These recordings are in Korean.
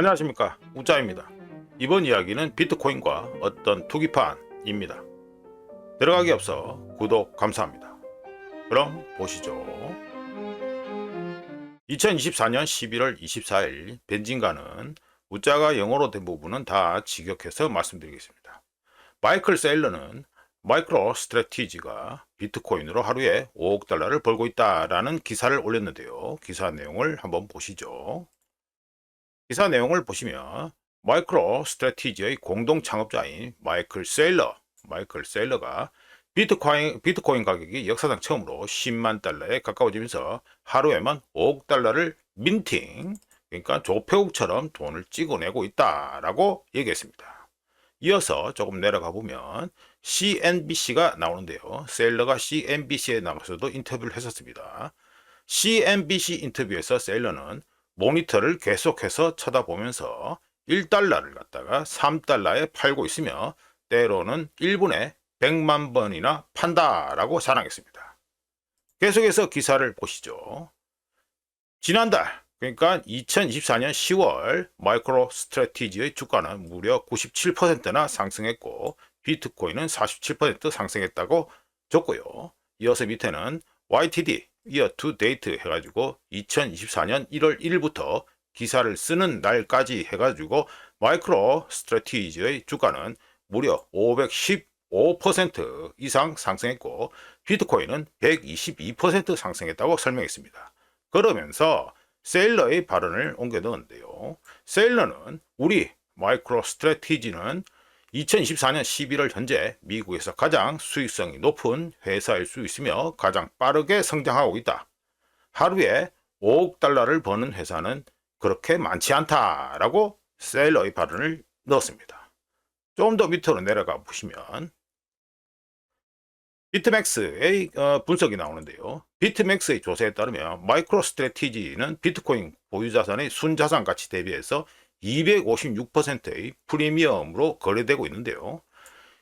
안녕하십니까, 우짜입니다. 이번 이야기는 비트코인과 어떤 투기판입니다. 들어가기 앞서 구독 감사합니다. 그럼 보시죠. 2024년 11월 24일 벤진가는 우짜가 영어로 된 부분은 다 직역해서 말씀드리겠습니다. 마이클 세일러는 마이크로 스트래티지가 비트코인으로 하루에 5억 달러를 벌고 있다라는 기사를 올렸는데요. 기사 내용을 한번 보시죠. 기사 내용을 보시면 마이크로 스트래티지의 공동 창업자인 마이클 세일러가 비트코인 가격이 역사상 처음으로 10만 달러에 가까워지면서 하루에만 5억 달러를 민팅, 그러니까 조폐국처럼 돈을 찍어내고 있다라고 얘기했습니다. 이어서 조금 내려가 보면 CNBC가 나오는데요. 세일러가 CNBC에 나가서도 인터뷰를 했었습니다. CNBC 인터뷰에서 세일러는 모니터를 계속해서 쳐다보면서 1달러를 갖다가 3달러에 팔고 있으며 때로는 1분에 100만 번이나 판다라고 자랑했습니다. 계속해서 기사를 보시죠. 지난달, 그러니까 2024년 10월 마이크로 스트래티지의 주가는 무려 97%나 상승했고 비트코인은 47% 상승했다고 적고요. 이어서 밑에는 YTD year to date 해가지고 2024년 1월 1일부터 기사를 쓰는 날까지 해가지고 마이크로 스트래티지의 주가는 무려 515% 이상 상승했고 비트코인은 122% 상승했다고 설명했습니다. 그러면서 세일러의 발언을 옮겨 넣었는데요. 세일러는 우리 마이크로 스트래티지는 2024년 11월 현재 미국에서 가장 수익성이 높은 회사일 수 있으며 가장 빠르게 성장하고 있다. 하루에 5억 달러를 버는 회사는 그렇게 많지 않다라고 세일러의 발언을 넣었습니다. 좀 더 밑으로 내려가 보시면 비트맥스의 분석이 나오는데요. 비트맥스의 조사에 따르면 마이크로 스트래티지는 비트코인 보유 자산의 순자산 가치 대비해서 256%의 프리미엄으로 거래되고 있는데요.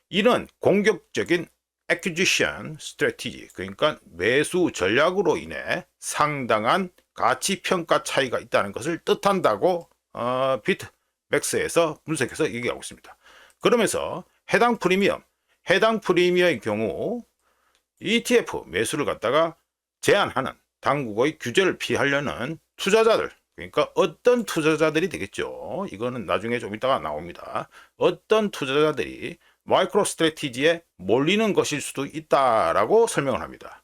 이는 공격적인 acquisition strategy, 그러니까 매수 전략으로 인해 상당한 가치 평가 차이가 있다는 것을 뜻한다고 비트맥스에서 분석해서 얘기하고 있습니다. 그러면서 해당 프리미엄의 경우 ETF 매수를 갖다가 제한하는 당국의 규제를 피하려는 투자자들, 그러니까 어떤 투자자들이 되겠죠. 이거는 나중에 좀 이따가 나옵니다. 어떤 투자자들이 마이크로 스트래티지에 몰리는 것일 수도 있다라고 설명을 합니다.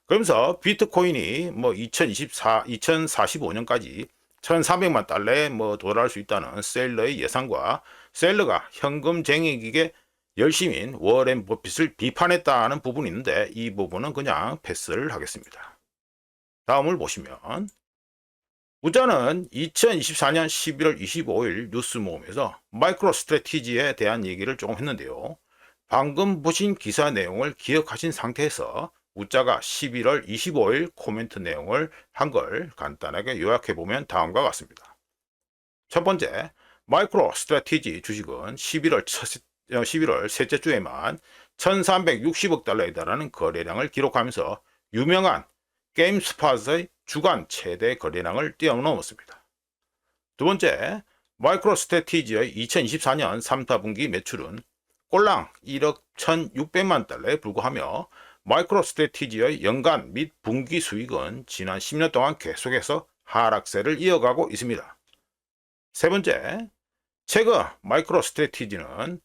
그러면서 비트코인이 2045년까지 1,300만 달러에 도달할 수 있다는 세일러의 예상과 세일러가 현금쟁이에게 열심인 워렌 버핏을 비판했다는 부분이 있는데 이 부분은 그냥 패스를 하겠습니다. 다음을 보시면 우짜는 2024년 11월 25일 뉴스 모음에서 마이크로 스트래티지에 대한 얘기를 조금 했는데요. 방금 보신 기사 내용을 기억하신 상태에서 우짜가 11월 25일 코멘트 내용을 한 걸 간단하게 요약해보면 다음과 같습니다. 첫 번째, 마이크로 스트래티지 주식은 11월 셋째 주에만 1360억 달러에 달하는 거래량을 기록하면서 유명한 게임스팟의 주간 최대 거래량을 뛰어넘었습니다. 두 번째, 마이크로 스트래티지의 2024년 3, 4분기 매출은 꼴랑 1억 1600만 달러에 불과하며 마이크로 스트래티지의 연간 및 분기 수익은 지난 10년 동안 계속해서 하락세를 이어가고 있습니다. 세 번째, 최근 마이크로 스트래티지는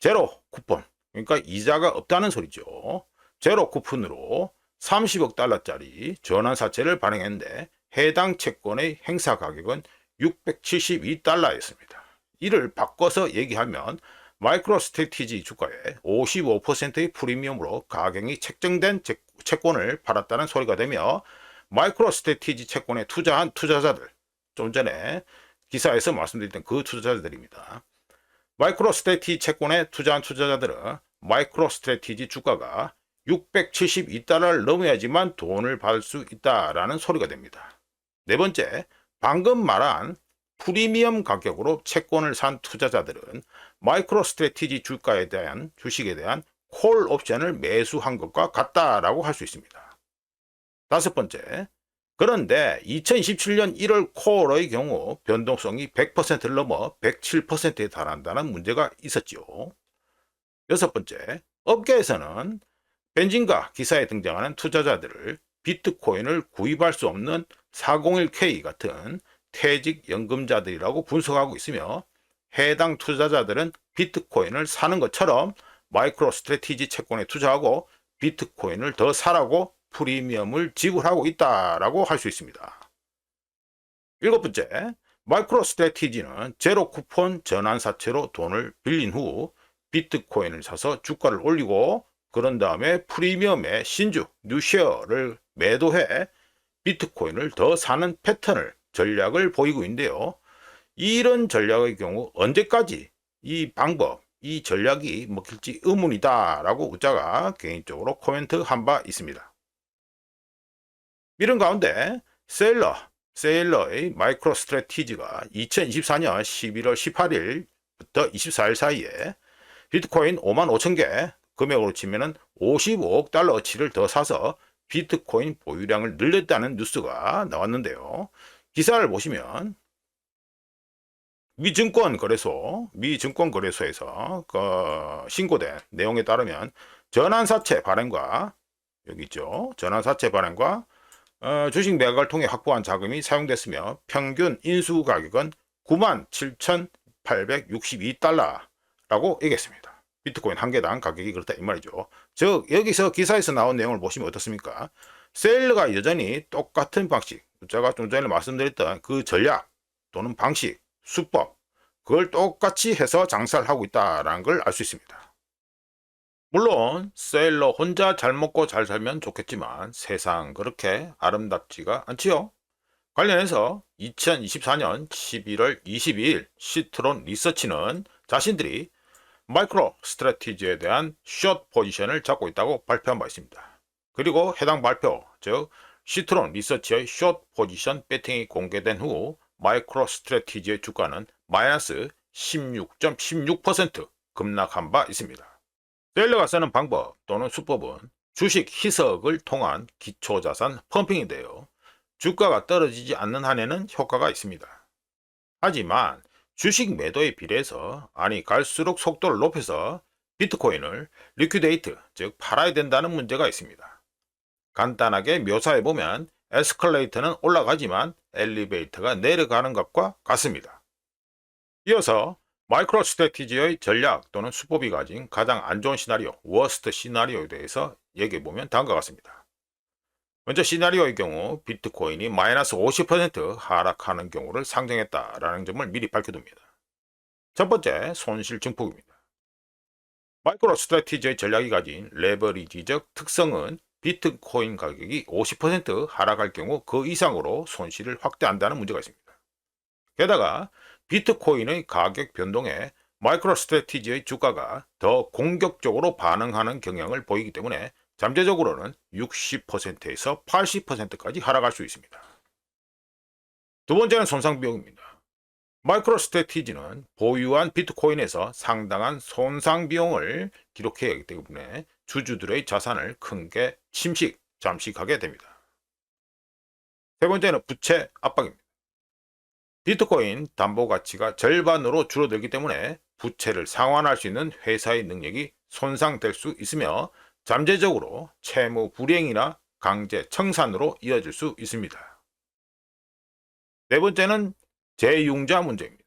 제로 쿠폰, 그러니까 이자가 없다는 소리죠. 제로 쿠폰으로 30억 달러짜리 전환사채를 발행했는데 해당 채권의 행사 가격은 672달러였습니다. 이를 바꿔서 얘기하면 마이크로 스트래티지 주가에 55%의 프리미엄으로 가격이 책정된 채권을 팔았다는 소리가 되며 마이크로 스트래티지 채권에 투자한 투자자들, 좀 전에 기사에서 말씀드렸던 그 투자자들입니다. 마이크로 스트래티지 채권에 투자한 투자자들은 마이크로 스트래티지 주가가 672달러를 넘어야지만 돈을 받을 수 있다라는 소리가 됩니다. 네 번째, 방금 말한 프리미엄 가격으로 채권을 산 투자자들은 마이크로 스트래티지 주식에 대한 콜 옵션을 매수한 것과 같다라고 할 수 있습니다. 다섯 번째, 그런데 2027년 1월 콜의 경우 변동성이 100%를 넘어 107%에 달한다는 문제가 있었죠. 여섯 번째, 업계에서는 벤진과 기사에 등장하는 투자자들을 비트코인을 구입할 수 없는 401k 같은 퇴직연금자들이라고 분석하고 있으며, 해당 투자자들은 비트코인을 사는 것처럼 마이크로 스트래티지 채권에 투자하고 비트코인을 더 사라고 프리미엄을 지불하고 있다라고 할 수 있습니다. 일곱 번째, 마이크로 스트래티지는 제로 쿠폰 전환사채로 돈을 빌린 후 비트코인을 사서 주가를 올리고, 그런 다음에 프리미엄의 신주 뉴쉐어를 매도해 비트코인을 더 사는 패턴을 전략을 보이고 있는데요. 이런 전략의 경우 언제까지 이 방법, 이 전략이 먹힐지 의문이다 라고 우자가 개인적으로 코멘트 한 바 있습니다. 이런 가운데 세일러의 마이크로 스트래티지가 2024년 11월 18일부터 24일 사이에 비트코인 5만 5천 개, 금액으로 치면 55억 달러어치를 더 사서 비트코인 보유량을 늘렸다는 뉴스가 나왔는데요. 기사를 보시면 미 증권거래소에서 신고된 내용에 따르면 전환사채 발행과, 여기 있죠, 전환사채 발행과 주식 매각을 통해 확보한 자금이 사용됐으며 평균 인수 가격은 97,862달러라고 얘기했습니다. 비트코인 한 개당 가격이 그렇다 이 말이죠. 즉 여기서 기사에서 나온 내용을 보시면 어떻습니까? 세일러가 여전히 똑같은 방식, 제가 좀 전에 말씀드렸던 그 전략 또는 방식, 수법, 그걸 똑같이 해서 장사를 하고 있다는 걸 알 수 있습니다. 물론 세일러 혼자 잘 먹고 잘 살면 좋겠지만 세상 그렇게 아름답지가 않지요. 관련해서 2024년 11월 22일 시트론 리서치는 자신들이 마이크로 스트래티지에 대한 숏 포지션을 잡고 있다고 발표한 바 있습니다. 그리고 해당 발표, 즉 시트론 리서치의 숏 포지션 배팅이 공개된 후 마이크로 스트래티지의 주가는 마이너스 16.16% 급락한 바 있습니다. 세일러가 쓰는 방법 또는 수법은 주식 희석을 통한 기초자산 펌핑인데요. 주가가 떨어지지 않는 한에는 효과가 있습니다. 하지만 주식 매도에 비례해서 갈수록 속도를 높여서 비트코인을 리퀴데이트, 즉 팔아야 된다는 문제가 있습니다. 간단하게 묘사해보면 에스컬레이터는 올라가지만 엘리베이터가 내려가는 것과 같습니다. 이어서 마이크로 스트래티지의 전략 또는 수법이 가진 가장 안 좋은 시나리오, 워스트 시나리오에 대해서 얘기해보면 다음과 같습니다. 먼저 시나리오의 경우 비트코인이 마이너스 50% 하락하는 경우를 상정했다라는 점을 미리 밝혀둡니다. 첫 번째, 손실 증폭입니다. 마이크로 스트래티지의 전략이 가진 레버리지적 특성은 비트코인 가격이 50% 하락할 경우 그 이상으로 손실을 확대한다는 문제가 있습니다. 게다가 비트코인의 가격 변동에 마이크로 스트래티지의 주가가 더 공격적으로 반응하는 경향을 보이기 때문에 잠재적으로는 60%에서 80%까지 하락할 수 있습니다. 두 번째는 손상 비용입니다. 마이크로 스트래티지는 보유한 비트코인에서 상당한 손상 비용을 기록해야 하기 때문에 주주들의 자산을 크게 잠식하게 됩니다. 세 번째는 부채 압박입니다. 비트코인 담보 가치가 절반으로 줄어들기 때문에 부채를 상환할 수 있는 회사의 능력이 손상될 수 있으며 잠재적으로 채무 불이행이나 강제 청산으로 이어질 수 있습니다. 네 번째는 재융자 문제입니다.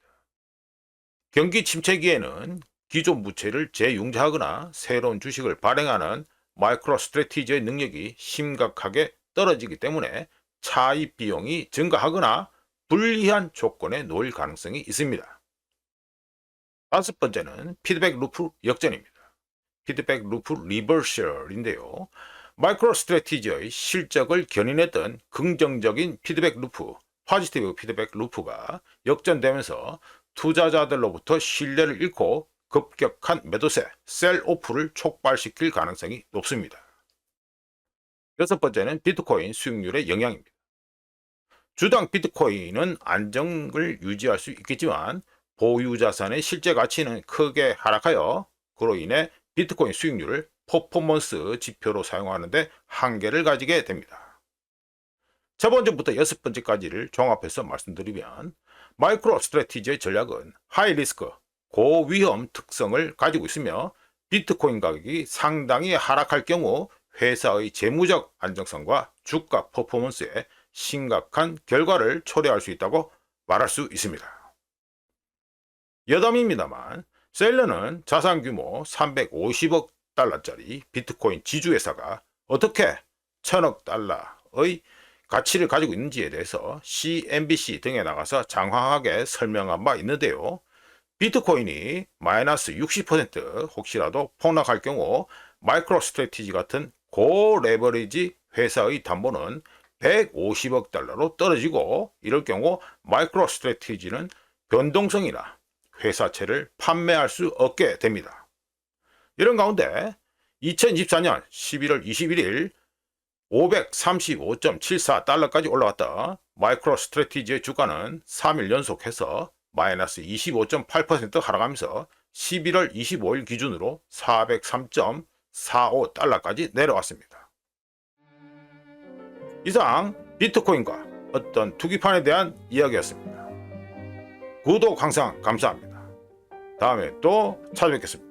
경기 침체기에는 기존 부채를 재융자하거나 새로운 주식을 발행하는 마이크로 스트래티지의 능력이 심각하게 떨어지기 때문에 차입 비용이 증가하거나 불리한 조건에 놓일 가능성이 있습니다. 다섯 번째는 피드백 루프 역전입니다. 피드백 루프 리버셜인데요. 마이크로 스트래티지의 실적을 견인했던 긍정적인 피드백 루프, 포지티브 피드백 루프가 역전되면서 투자자들로부터 신뢰를 잃고 급격한 매도세, 셀오프를 촉발시킬 가능성이 높습니다. 여섯 번째는 비트코인 수익률의 영향입니다. 주당 비트코인은 안정을 유지할 수 있겠지만 보유 자산의 실제 가치는 크게 하락하여 그로 인해 비트코인 수익률을 퍼포먼스 지표로 사용하는데 한계를 가지게 됩니다. 첫 번째부터 여섯 번째까지를 종합해서 말씀드리면 마이크로 스트래티지의 전략은 하이 리스크, 고위험 특성을 가지고 있으며 비트코인 가격이 상당히 하락할 경우 회사의 재무적 안정성과 주가 퍼포먼스에 심각한 결과를 초래할 수 있다고 말할 수 있습니다. 여담입니다만 셀러는 자산 규모 350억 달러짜리 비트코인 지주회사가 어떻게 1000억 달러의 가치를 가지고 있는지에 대해서 CNBC 등에 나가서 장황하게 설명한 바 있는데요. 비트코인이 마이너스 60% 혹시라도 폭락할 경우 마이크로 스트래티지 같은 고레버리지 회사의 담보는 150억 달러로 떨어지고, 이럴 경우 마이크로 스트래티지는 변동성이나 회사채를 판매할 수 없게 됩니다. 이런 가운데 2024년 11월 21일 535.74달러까지 올라왔다 마이크로 스트래티지의 주가는 3일 연속해서 마이너스 25.8% 하락하면서 11월 25일 기준으로 403.45달러까지 내려왔습니다. 이상 비트코인과 어떤 투기판에 대한 이야기였습니다. 구독 항상 감사합니다. 다음에 또 찾아뵙겠습니다.